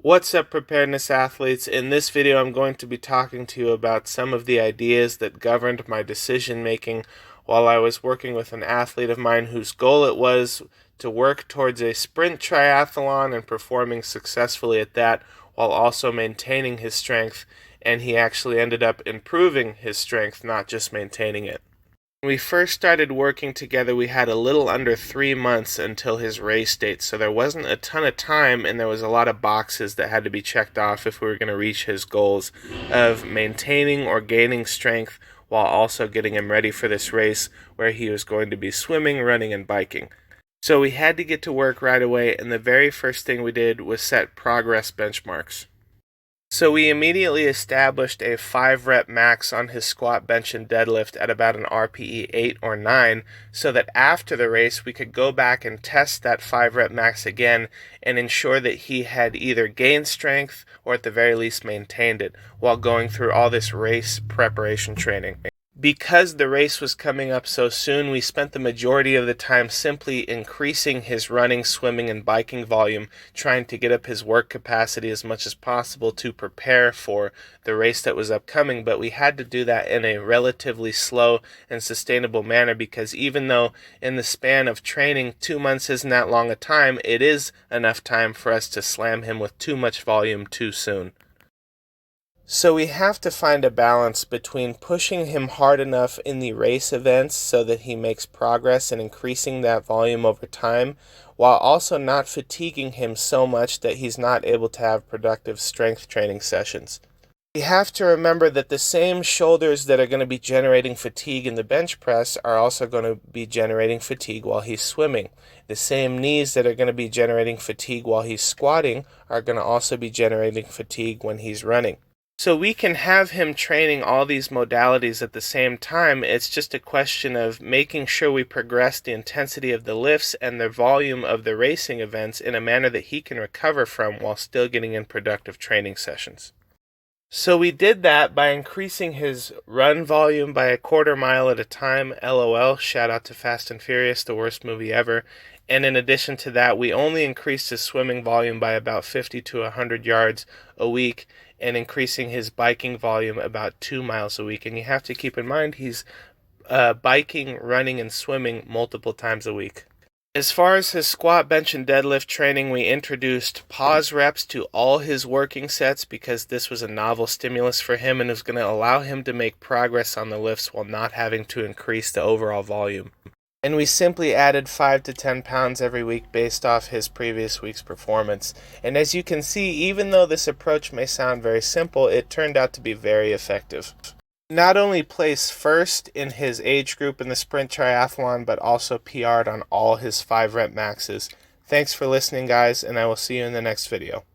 What's up, preparedness athletes? In this video, I'm going to be talking to you about some of the ideas that governed my decision making while I was working with an athlete of mine whose goal it was to work towards a sprint triathlon and performing successfully at that while also maintaining his strength, and he actually ended up improving his strength, not just maintaining it. When we first started working together, we had a little under 3 months until his race date, so there wasn't a ton of time, and there was a lot of boxes that had to be checked off if we were going to reach his goals of maintaining or gaining strength while also getting him ready for this race where he was going to be swimming, running, and biking. So we had to get to work right away, and the very first thing we did was set progress benchmarks. So we immediately established a 5-rep max on his squat, bench, and deadlift at about an RPE 8 or 9, so that after the race we could go back and test that 5-rep max again and ensure that he had either gained strength or at the very least maintained it while going through all this race preparation training. Because the race was coming up so soon, we spent the majority of the time simply increasing his running, swimming, and biking volume, trying to get up his work capacity as much as possible to prepare for the race that was upcoming, but we had to do that in a relatively slow and sustainable manner because even though in the span of training 2 months isn't that long a time, it is enough time for us to slam him with too much volume too soon. So we have to find a balance between pushing him hard enough in the race events so that he makes progress and increasing that volume over time, while also not fatiguing him so much that he's not able to have productive strength training sessions. We have to remember that the same shoulders that are going to be generating fatigue in the bench press are also going to be generating fatigue while he's swimming. The same knees that are going to be generating fatigue while he's squatting are going to also be generating fatigue when he's running. So we can have him training all these modalities at the same time. It's just a question of making sure we progress the intensity of the lifts and the volume of the racing events in a manner that he can recover from while still getting in productive training sessions. So we did that by increasing his run volume by a quarter mile at a time. LOL, shout out to Fast and Furious, the worst movie ever. And in addition to that, we only increased his swimming volume by about 50 to 100 yards a week and increasing his biking volume about 2 miles a week. And you have to keep in mind he's biking, running, and swimming multiple times a week. As far as his squat, bench, and deadlift training, we introduced pause reps to all his working sets because this was a novel stimulus for him and was going to allow him to make progress on the lifts while not having to increase the overall volume. And we simply added 5 to 10 pounds every week based off his previous week's performance. And as you can see, even though this approach may sound very simple, it turned out to be very effective. Not only placed first in his age group in the sprint triathlon, but also PR'd on all his 5-rep maxes. Thanks for listening, guys, and I will see you in the next video.